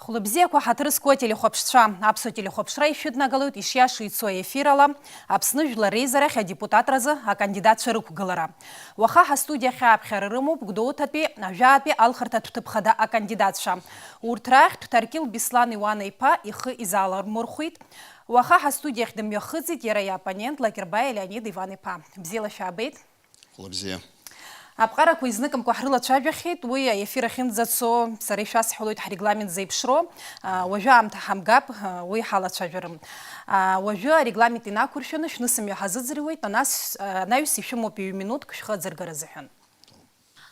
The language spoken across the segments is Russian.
Хлыбзеква хатырыско телехопшша, апсо телехопшра ишудна галут ишья шицо эфирала, апсны жларейзарах депутат разы, а кандидат шарык галара. Ваха студия хаб херрыму бгдоутапи, жапи алхарта тутыпхада а кандидатша. Уртрах тутаркил Беслан Иван Ипа ихы изалар мурхуит. Ваха студия хдем яхыцит ерая оппонент Лакербай Леонид Иван Ипа. Бзела шабейт. Хлыбзе. أبقرا كويزنكم كحرلة شابخيت ويا يفير زاتسو سريشاس حلويت ريغلامنت زي بشرو وجا امتحام جاب ويا حالة شاجرم وجا ريغلامنت ناكورشنش نسم يحززرويت ناس نايس يشمو بيو минут كشخات زرغرزحن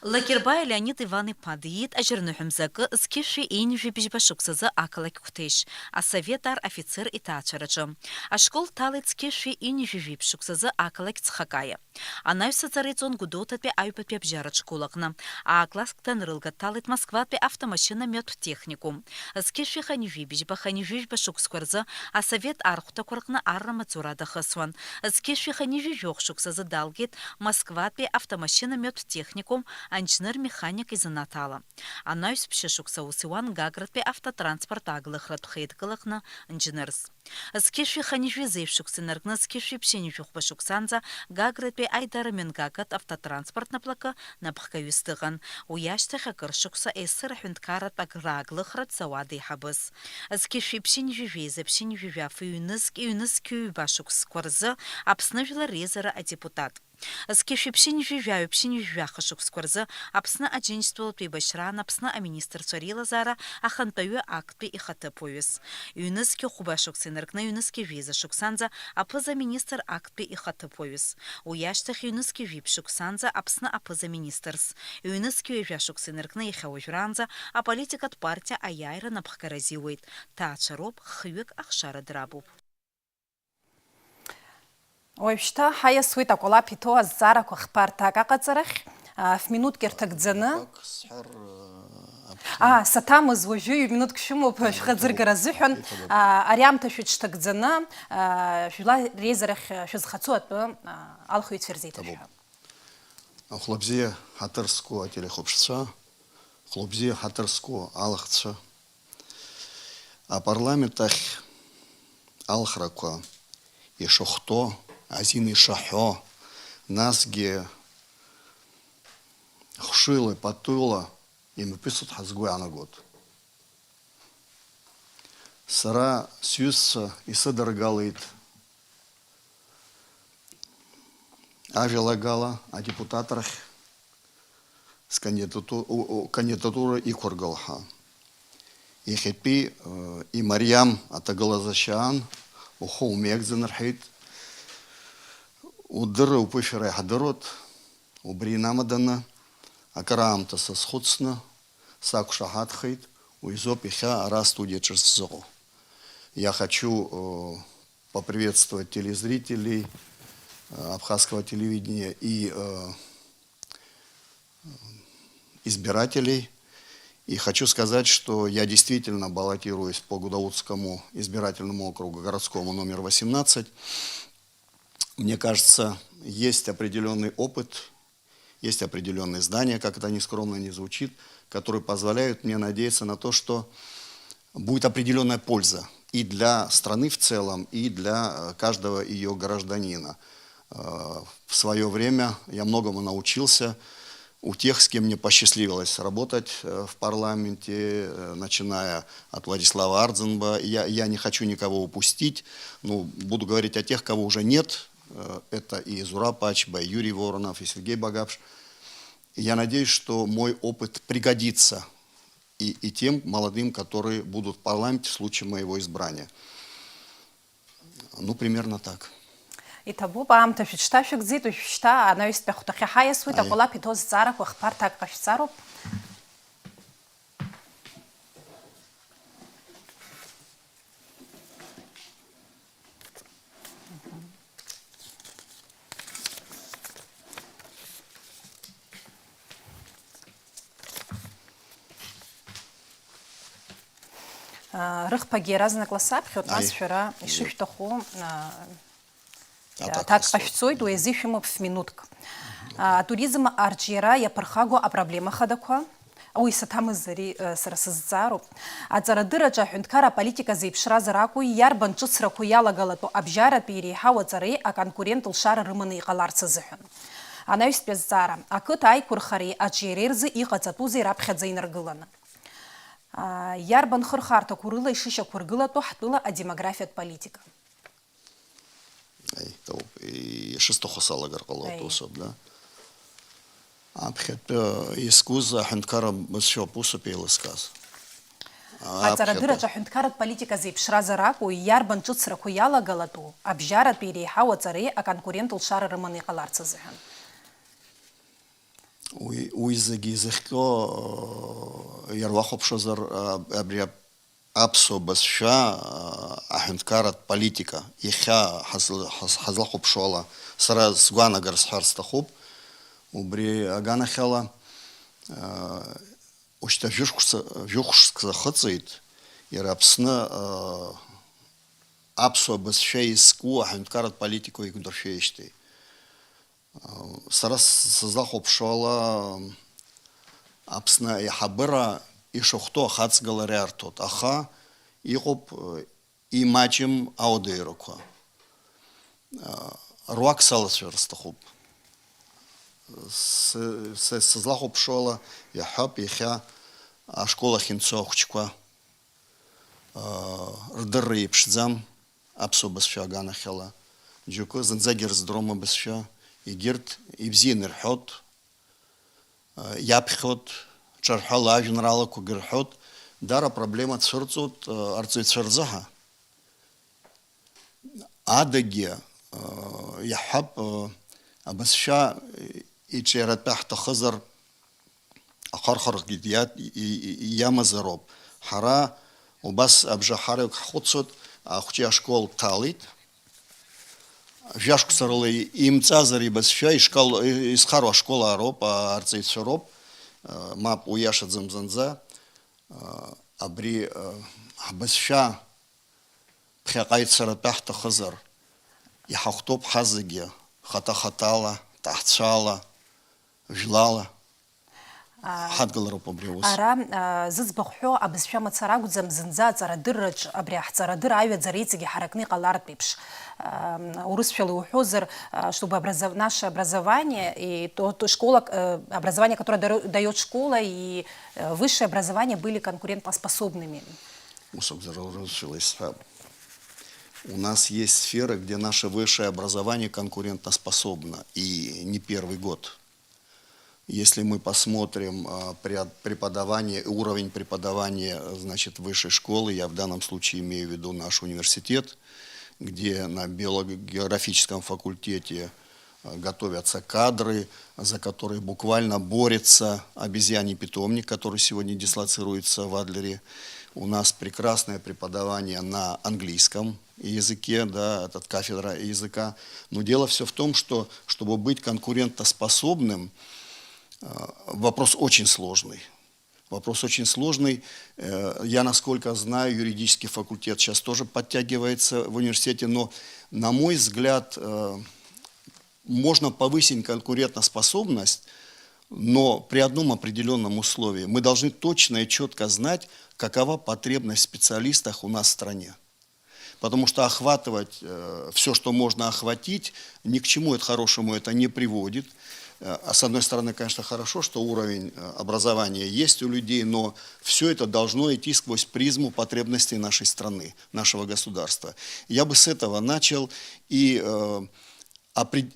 Лакербай Леонид Иван Ипа диет ажырнухымзакы скиши эйнжи бижбашуксазы акалак кутеш, а советар офицер и тачарачы. А школ талит скиши эйнжи випшуксазы акалак цхакая. А найса царицон гудотатпе айпатпе бжарач кулакна. А класктан рылга талит Москватпе автомашина мет техникум. Скиши ханижи бижбашукскварзы, а совет архута куркна аррама цурада хасван. Скиши ханижи жохшуксазы далгет Москватпе автомашина мет техникум. Инженер-механик из Натала. Она испшешукса усиван гагратпе автотранспорт аглыхрат хейткалыхна инженерс. Скиши ханижи зейвшуксы наргна скиши пшенижух пашуксанза гагратпе айдарамен гагат автотранспорт наплака напхкаюстыган. Уяштах акыршукса эсыр хюнткарат аграглыхрат завады хабыс. Скиши пшенижи везе пшенижи вяфы юныск башукс кварзы апсныжла резера а депутат. Скиши пшенижи вяхашук скварзы, апсна адженствовал прибашран, апсна а министр царила зара, а хантаю актпе и хатапоюс. Юнески хубашук сынаркна юнески виза шуксанза, апаза министр актпе и хатапоюс. Уяштах юнески випшук санза, апсна апаза министрс. Юнески вяшук сынаркна и хаужранза, а политикат партия аяйра напхкаразиует. Тачароб хвик ахшара драбуб. Вообще, хая свита кола пито азара кохпарта какацарах в минут кертак дзана. Сатам звожу минут к чему хазыр гаразихан ариам ташут штак дзана жила резерах шуз хацуат алхуит ферзита. Хлопзе хатырску телехопшца, хлопзе хатырску алхца. А парламентах алхрака и шохто. Азины шахо, насге, хшилы, патула, и мы писут хазгуяна год. Сара сюсса и садаргалит. Авелагала, а депутаторах с кандидатуры и коргалха. И хепи, и Марьям, атагалазашан, ухо умегзенерхейт. Удыры упыферы хадырот, убринамадана, акарамта сосходсна, сакушахатхайт, уизоп иха растудия чертзо. Я хочу поприветствовать телезрителей абхазского телевидения и избирателей. И хочу сказать, что я действительно баллотируюсь по Гудаутскому избирательному округу городскому номер 18. Мне кажется, есть определенный опыт, есть определенные знания, как это нескромно не звучит, которые позволяют мне надеяться на то, что будет определенная польза и для страны в целом, и для каждого ее гражданина. В свое время я многому научился у тех, с кем мне посчастливилось работать в парламенте, начиная от Владислава Ардзенба. Я не хочу никого упустить, но буду говорить о тех, кого уже нет. Это и Зураб Ачба, и Юрий Воронов, и Сергей Багапш. И я надеюсь, что мой опыт пригодится и тем молодым, которые будут в парламенте в случае моего избрания. Ну, примерно так. И того вам то что гзит, что она есть пехота хая свита кола питоз зара кохпар так кашцару. Рыхпаги разные класса, от нас вчера еще что-то так кашцой, то есть еще в минутку. Туризм арчера я пархагу о проблемах адаква. Уи саҭамызари сара сызҵаароуп. Аҵарадырраҿы аҳәынҭқар аполитика зеиԥшраз ракәу, иарбан ҿыцрақәа иалагалатәу абжьаратәи иреиҳау аҵареи аконкурент лшара рыманы иҟаларц азыҳәан. Анаҩстәи азҵаара, ақыҭа аиқәырхареи аҿиареи рзы иҟаҵатәузеи раԥхьаӡа инаргыланы. Иарбан хырхарҭақәа рыла ишышьақәыргылатәу ҳтәыла адемографиатә политика. Шестого салагар ҟалоит усоуп, да? Аԥхьатәы изкуз аҳәынҭқар бызшәоуп, усоуп еилызказ. Аҵарадырраҿы аҳәынҭқаратә политика зеиԥшраз ракәу, иарбан ҿыцрақәа иалагалатәу абжьаратәи иреиҳау аҵареи аконкурент лшара рыманы иҟаларц азыҳәан. Уи зегьы изыхҟьо иарвахәаԥшуазар абри аԥсуа бызшәа аҳәынҭқаратә политика иахьа ҳазлахәаԥшуа ала сара сгәаанагара сҳәар сҭахуп. Убри аганахьала ушьҭа жәохәшықәса хыҵит, иара Аԥсны аԥсуа бызшәа изку аҳәынҭқаратә политика иқәдыршәеижьҭеи. Сара сызлахәаԥшуа ала Аԥсны аиҳабыра ишахәҭоу ахаҵгылара иарҭоит, аха иҟоуп имаҷым ауадаҩрақәа. Руак салацәар сҭахуп. Сызлахәаԥшуа ала иаҳҳәап, иахьа ашкол ахь инцо ахәыҷқәа рдырра еиԥшӡам аԥсуа бызшәа аганахьала. Џьоукы зынӡагьы ирыздыруам абызшәа, егьырҭ ибзианы ирҳәоит, иаԥхьоит, ҿырҳәала ажәеинраалақәагьы рҳәоит, дара апроблема цәырҵоит арҵаҩцәа рзыҳа. Адагьы иаҳҳәап, абызшәа иҿиаратәы ҳҭахызар ахархәарахгьы иамазароуп. Ҳара убас абжаҳарак ҳхәыцуеит, ахәҷы ашкол ҭалеит, жәашықәса рыла имҵазар ибызшәа изхароу ашкол аароуп, арҵаҩцәа роуп, мап уиашаӡам зынӡа. Абри ҳбызшәа ԥхьаҟа ицаратәы ҳҭахызар иҳахәҭоуп ҳазегьы хата-хатала, ҭаҳцәала, жәлала. Ҳадгылароуп абри аус. Ара зыӡбахә ҳәо абызшәа мацара акәӡам, зынӡа аҵарадырраҿ абри аҳҵарадырра аҩаӡара иҵегьы ҳаракны иҟалартә еиԥш. Урысшәала иуҳәозар, чтобы наше образование, и то школа, образование, которое дает школа, и высшее образование были конкурентоспособными. У нас есть сферы, где наше высшее образование конкурентоспособно, и не первый год. Если мы посмотрим преподавание, уровень преподавания, значит, высшей школы, я в данном случае имею в виду наш университет, где на биологическом факультете готовятся кадры, за которые буквально борется обезьяний питомник, который сегодня дислоцируется в Адлере. У нас прекрасное преподавание на английском языке, да, это кафедра языка. Но дело все в том, что чтобы быть конкурентоспособным, вопрос очень сложный. Вопрос очень сложный. Я, насколько знаю, юридический факультет сейчас тоже подтягивается в университете, но, на мой взгляд, можно повысить конкурентоспособность, но при одном определенном условии. Мы должны точно и четко знать, какова потребность в специалистах у нас в стране. Потому что охватывать все, что можно охватить, ни к чему хорошему это не приводит. А с одной стороны, конечно, хорошо, что уровень образования есть у людей, но все это должно идти сквозь призму потребностей нашей страны, нашего государства. Я бы с этого начал, и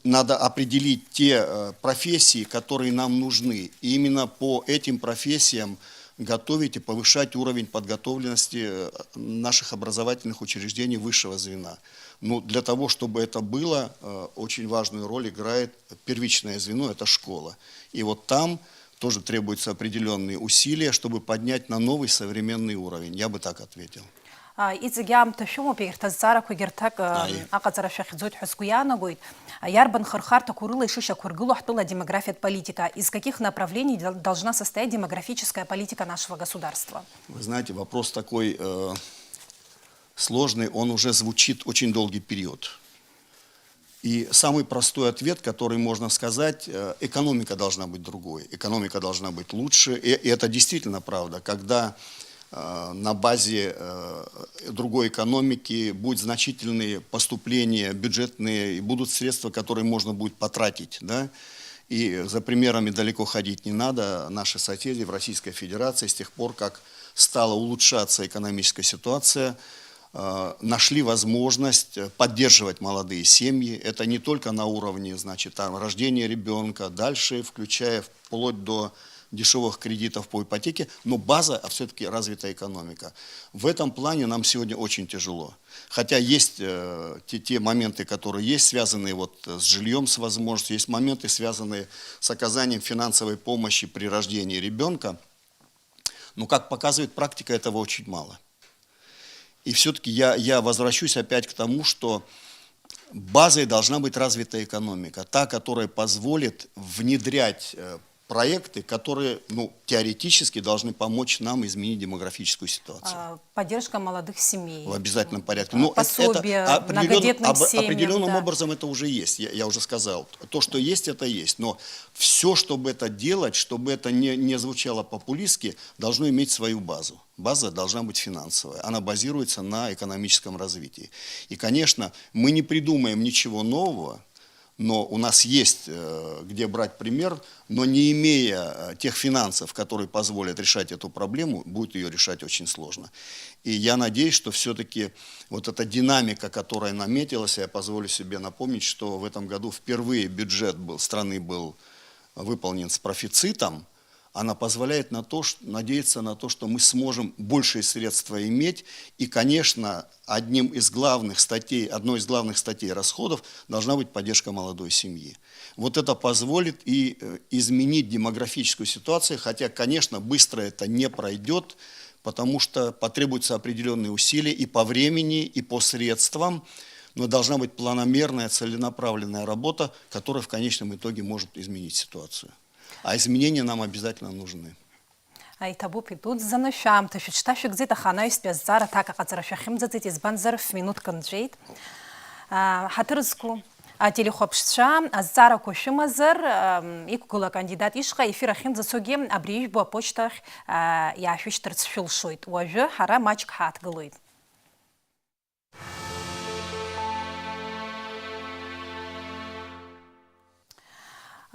надо определить те профессии, которые нам нужны. И именно по этим профессиям готовить и повышать уровень подготовленности наших образовательных учреждений высшего звена. Но для того, чтобы это было, очень важную роль играет первичное звено, это школа. И вот там тоже требуются определенные усилия, чтобы поднять на новый современный уровень. Я бы так ответил. Иҵегьы аамҭа шәымоуп, егьырҭ рҭак аҟаҵара шәахьӡоит ҳәа сгәы иаанагоит. Иарбан хырхарҭақәа рыла ишышьақәыргыло ҳтәыла демографиатә политика? Из каких направлений должна состоять демографическая политика нашего государства? Вы знаете, вопрос такой сложный, он уже звучит очень долгий период. И самый простой ответ, который можно сказать, экономика должна быть другой, экономика должна быть лучше. И это действительно правда, когда на базе другой экономики будут значительные поступления бюджетные, и будут средства, которые можно будет потратить. Да? И за примерами далеко ходить не надо. Наши соседи в Российской Федерации с тех пор, как стала улучшаться экономическая ситуация, нашли возможность поддерживать молодые семьи. Это не только на уровне, значит, там, рождения ребенка, дальше, включая вплоть до дешевых кредитов по ипотеке, но база, а все-таки развитая экономика. В этом плане нам сегодня очень тяжело. Хотя есть те моменты, которые есть, связанные вот с жильем, с возможностью, есть моменты, связанные с оказанием финансовой помощи при рождении ребенка, но, как показывает практика, этого очень мало. И все-таки я возвращусь опять к тому, что базой должна быть развитая экономика, та, которая позволит внедрять проекты, которые, ну, теоретически должны помочь нам изменить демографическую ситуацию. Поддержка молодых семей. В обязательном порядке. Но пособие многодетным семьям. Определенным да. образом это уже есть, я уже сказал. То, что есть, это есть. Но все, чтобы это делать, чтобы это не звучало популистски, должно иметь свою базу. База должна быть финансовая. Она базируется на экономическом развитии. И, конечно, мы не придумаем ничего нового, но у нас есть где брать пример, но не имея тех финансов, которые позволят решать эту проблему, будет ее решать очень сложно. И я надеюсь, что все-таки вот эта динамика, которая наметилась, я позволю себе напомнить, что в этом году впервые бюджет страны был выполнен с профицитом, она позволяет надеяться на то, что мы сможем большие средства иметь. И, конечно, одной из главных статей расходов должна быть поддержка молодой семьи. Вот это позволит и изменить демографическую ситуацию, хотя, конечно, быстро это не пройдет, потому что потребуются определенные усилия и по времени, и по средствам, но должна быть планомерная, целенаправленная работа, которая в конечном итоге может изменить ситуацию. А изменения нам обязательно нужны. Айтабуп идут за ночам, ты считаешь, где-то хана из пязара, так как отзращахим за эти банзар в минут конджейт. Хатырзку, телехопшча, азара кошимазар, и кула кандидат ишка, эфирахим за согем, абрииш бо почтах, яшвиш терцшулшует. Уажу хара мачк хат галует.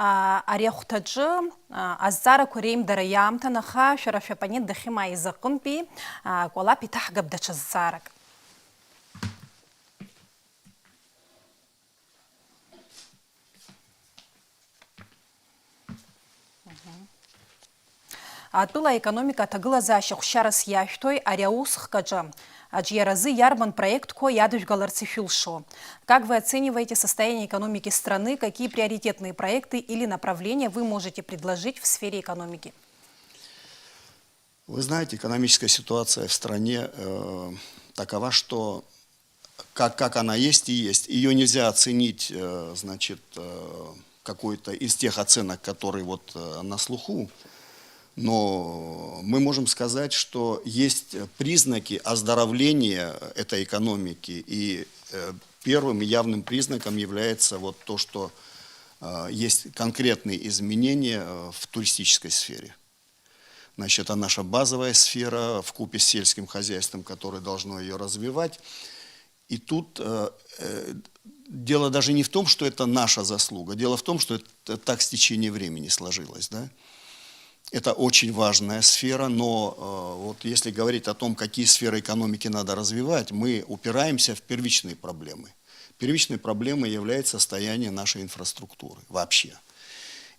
Арехутаджи, азара курим дараям танаха, шарафяпанит дахима изакунпи, кола питах габдачазарак. Атыла экономика тагыла за шахшарас яштой ариаусх каджа. Аджьяразы ярман проект ко ядуш галарцифилшо. Как вы оцениваете состояние экономики страны? Какие приоритетные проекты или направления вы можете предложить в сфере экономики? Вы знаете, экономическая ситуация в стране такова, что как она есть и есть. Ее нельзя оценить, значит, какой-то из тех оценок, которые вот на слуху. Но мы можем сказать, что есть признаки оздоровления этой экономики. И первым явным признаком является вот то, что есть конкретные изменения в туристической сфере. Значит, это наша базовая сфера вкупе с сельским хозяйством, которое должно ее развивать. И тут дело даже не в том, что это наша заслуга. Дело в том, что это так с течением времени сложилось, да? Это очень важная сфера, но вот если говорить о том, какие сферы экономики надо развивать, мы упираемся в первичные проблемы. Первичной проблемой является состояние нашей инфраструктуры вообще.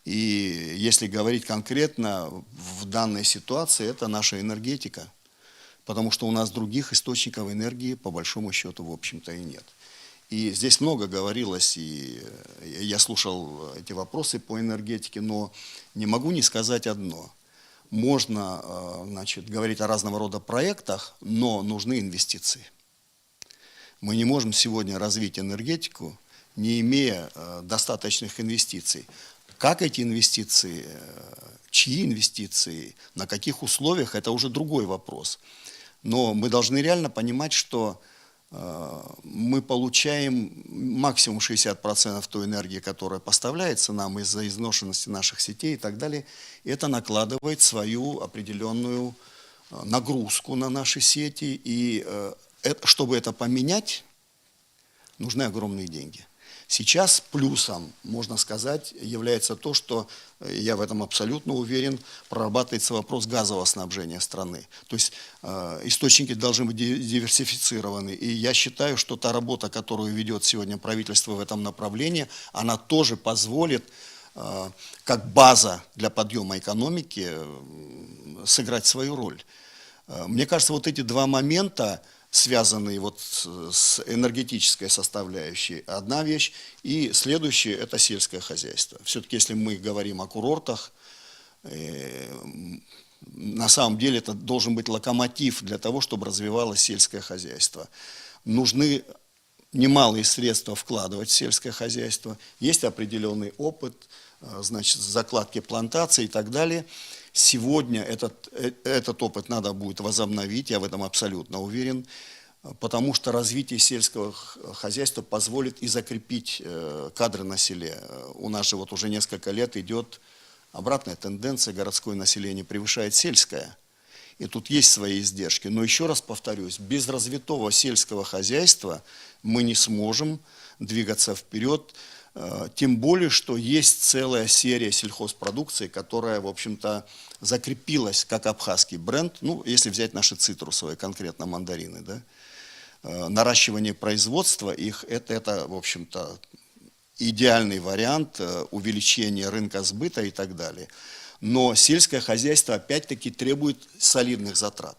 И если говорить конкретно в данной ситуации, это наша энергетика, потому что у нас других источников энергии по большому счету в общем-то и нет. И здесь много говорилось, и я слушал эти вопросы по энергетике, но не могу не сказать одно. Можно, значит, говорить о разного рода проектах, но нужны инвестиции. Мы не можем сегодня развить энергетику, не имея достаточных инвестиций. Как эти инвестиции, чьи инвестиции, на каких условиях, это уже другой вопрос. Но мы должны реально понимать, что мы получаем максимум 60% той энергии, которая поставляется нам из-за изношенности наших сетей и так далее. Это накладывает свою определенную нагрузку на наши сети. И чтобы это поменять, нужны огромные деньги. Сейчас плюсом, можно сказать, является то, что, я в этом абсолютно уверен, прорабатывается вопрос газового снабжения страны. То есть источники должны быть диверсифицированы. И я считаю, что та работа, которую ведет сегодня правительство в этом направлении, она тоже позволит, как база для подъема экономики, сыграть свою роль. Мне кажется, вот эти два момента, связанные вот с энергетической составляющей, одна вещь, и следующее – это сельское хозяйство. Все-таки, если мы говорим о курортах, на самом деле это должен быть локомотив для того, чтобы развивалось сельское хозяйство. Нужны немалые средства вкладывать в сельское хозяйство, есть определенный опыт, значит, закладки плантаций и так далее. Сегодня этот опыт надо будет возобновить, я в этом абсолютно уверен, потому что развитие сельского хозяйства позволит и закрепить кадры на селе. У нас же вот уже несколько лет идет обратная тенденция, городское население превышает сельское. И тут есть свои издержки. Но еще раз повторюсь, без развитого сельского хозяйства мы не сможем двигаться вперед. Тем более, что есть целая серия сельхозпродукции, которая, в общем-то, закрепилась как абхазский бренд. Ну, если взять наши цитрусовые, конкретно мандарины, да, наращивание производства их, это, в общем-то, идеальный вариант увеличения рынка сбыта и так далее. Но сельское хозяйство, опять-таки, требует солидных затрат.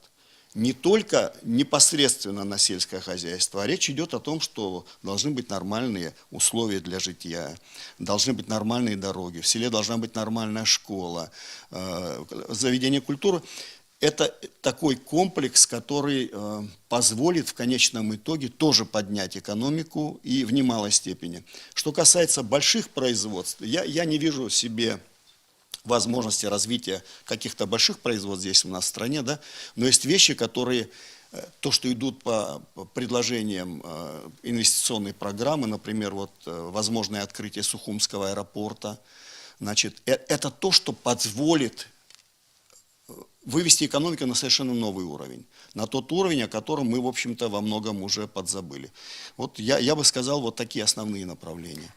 Не только непосредственно на сельское хозяйство, а речь идет о том, что должны быть нормальные условия для житья, должны быть нормальные дороги, в селе должна быть нормальная школа, заведение культуры. Это такой комплекс, который позволит в конечном итоге тоже поднять экономику и в немалой степени. Что касается больших производств, я не вижу себе возможности развития каких-то больших производств здесь у нас в стране, да, но есть вещи, которые, то, что идут по предложениям инвестиционной программы, например, вот возможное открытие Сухумского аэропорта, значит, это то, что позволит вывести экономику на совершенно новый уровень, на тот уровень, о котором мы, в общем-то, во многом уже подзабыли. Вот я бы сказал, вот такие основные направления.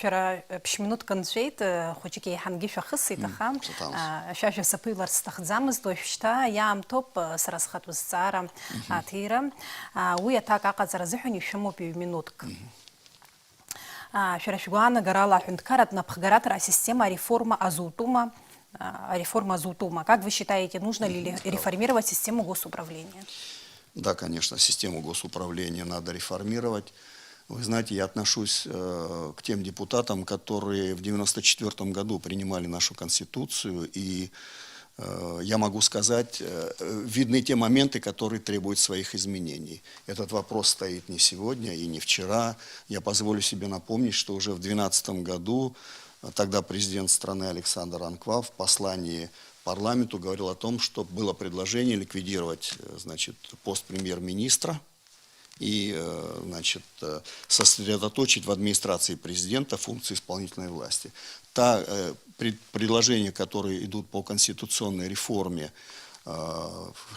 شرا بشمنوت كنشيت خوشي كي حنجي شخصي تخام شاشه سبيلر استخدامز دوشتا يام توب سرسخت وسارة عتيرة ويا تاكا قزر زحني شمو بمنوتك شرا شغانا غرالا حند карат на пхгаратра система реформа Азултума. Как вы считаете, нужно ли реформировать систему госуправления? Да, конечно, систему госуправления надо реформировать. Вы знаете, я отношусь к тем депутатам, которые в 1994 году принимали нашу Конституцию, и я могу сказать, видны те моменты, которые требуют своих изменений. Этот вопрос стоит не сегодня и не вчера. Я позволю себе напомнить, что уже в 2012 году тогда президент страны Александр Анквав в послании парламенту говорил о том, что было предложение ликвидировать, значит, пост премьер-министра и, значит, сосредоточить в администрации президента функции исполнительной власти. Предложения, которые идут по конституционной реформе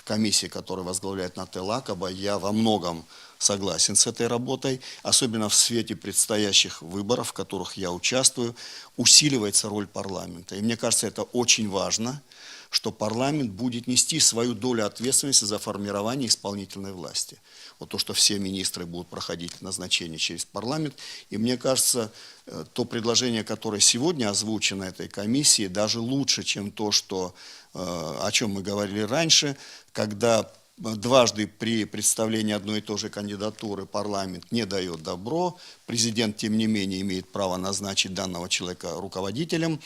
комиссии, которую возглавляет Наталья Лакоба, я во многом согласен с этой работой, особенно в свете предстоящих выборов, в которых я участвую, усиливается роль парламента. И мне кажется, это очень важно, что парламент будет нести свою долю ответственности за формирование исполнительной власти. Вот то, что все министры будут проходить назначение через парламент. И мне кажется, то предложение, которое сегодня озвучено этой комиссией, даже лучше, чем то, что, о чем мы говорили раньше, когда дважды при представлении одной и той же кандидатуры парламент не дает добро, президент, тем не менее, имеет право назначить данного человека руководителем,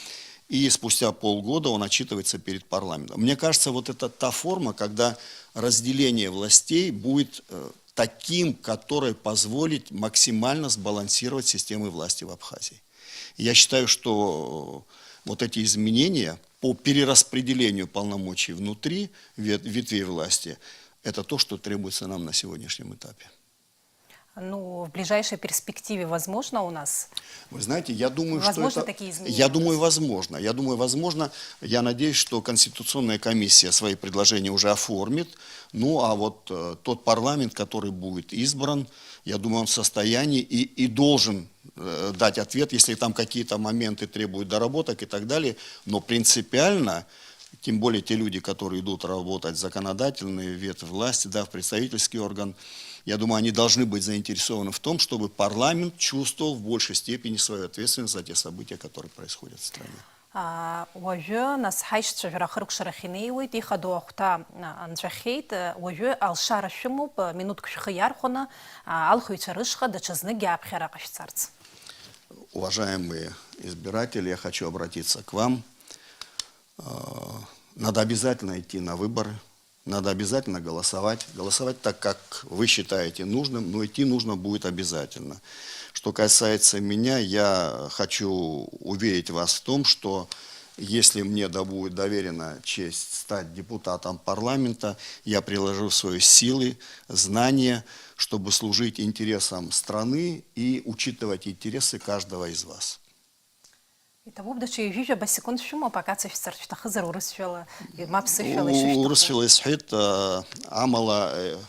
и спустя полгода он отчитывается перед парламентом. Мне кажется, вот это та форма, когда разделение властей будет таким, который позволит максимально сбалансировать системы власти в Абхазии. Я считаю, что вот эти изменения по перераспределению полномочий внутри ветвей власти, Это то, что требуется нам на сегодняшнем этапе. Ну, в ближайшей перспективе возможно у нас? Вы знаете, я думаю, Возможно что это... такие изменения? Я думаю, возможно. Я думаю, возможно. Я надеюсь, что Конституционная комиссия свои предложения уже оформит. Ну, а вот тот парламент, который будет избран, я думаю, он в состоянии и должен дать ответ, если там какие-то моменты требуют доработок и так далее. Но принципиально, тем более те люди, которые идут работать в законодательный ветвь власти, да, в представительский орган, я думаю, они должны быть заинтересованы в том, чтобы парламент чувствовал в большей степени свою ответственность за те события, которые происходят в стране. Уажәы нас ҳаишьцәа жәра-хыркәшара инеиуеит, ихадоу ахәҭа анҵәахьеит, уажәы алшара шәымоуп, минуҭк шәхы иархәаны алхыҩцәа рышҟа даҽазныкгьы ааԥхьара ҟашәҵарц. Уважаемые избиратели, я хочу обратиться к вам. Надо обязательно идти на выборы, надо обязательно голосовать. Голосовать так, как вы считаете нужным, но идти нужно будет обязательно. Что касается меня, я хочу уверить вас в том, что если мне будет доверена честь стать депутатом парламента, я приложу свои силы, знания, чтобы служить интересам страны и учитывать интересы каждого из вас. Иҭабуп даҽа ҩажәижәаба секунд шәымоуп, акаца шәцарц шәҭахызар урысшәала, ма ԥсышәала ишышәҭаху. Урысшәала исҳәеит, амала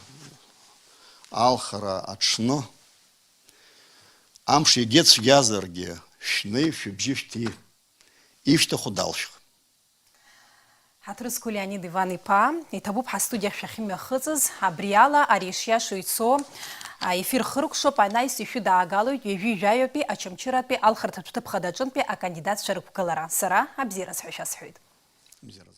алхара аҽны амш егьыҵ шәиазаргьы шәны шәыбжьы шәҭи, ишәҭаху далшәх. Ҳаҭрысқәа Леонид Иван-иԥа, иҭабуп ҳастудиа шәахьымҩахыҵыз, абри ала ари ишиашо ицо ефир хыркәшоуп, анаҩс ишәыдаагалоит ҩажәи-жәаҩатәи Очамчыратәи алхырҭатә ҭыԥ хадаҿынтәи акандидатцәа рықәгылара. Сара абзиара сҳәашьа сҳәоит. Абзиара.